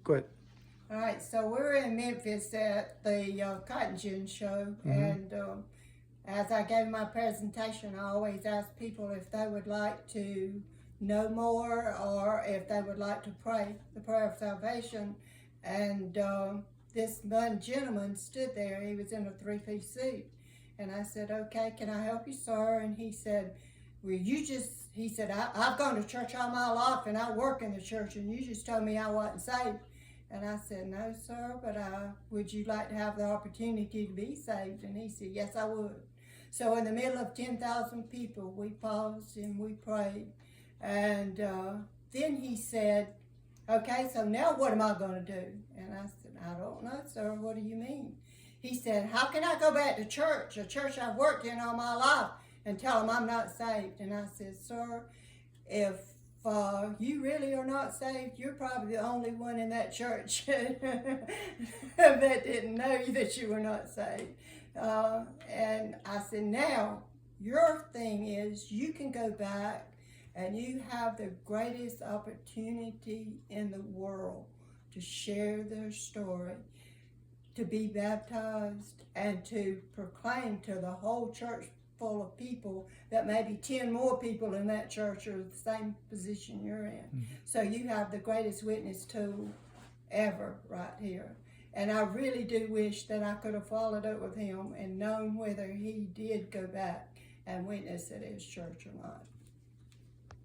Go ahead. All right, so we're in Memphis at the Cotton Gin show, and as I gave my presentation, I always ask people if they would like to know more or if they would like to pray the prayer of salvation. And this one gentleman stood there. He was in a three-piece suit. And I said, okay, can I help you, sir? And he said, well, he said, I've gone to church all my life and I work in the church, and you just told me I wasn't saved. And I said, no, sir, but would you like to have the opportunity to be saved? And he said, yes, I would. So in the middle of 10,000 people, we paused and we prayed. And then he said, okay, so now what am I going to do? And I said, I don't know, sir. What do you mean? He said, how can I go back to church, a church I've worked in all my life, and tell them I'm not saved? And I said, sir, if you really are not saved, you're probably the only one in that church that didn't know that you were not saved. And I said, now, your thing is you can go back and you have the greatest opportunity in the world to share their story, to be baptized, and to proclaim to the whole church full of people that maybe 10 more people in that church are the same position you're in. So you have the greatest witness tool ever right here. And I really do wish that I could have followed up with him and known whether he did go back and witness at his church or not.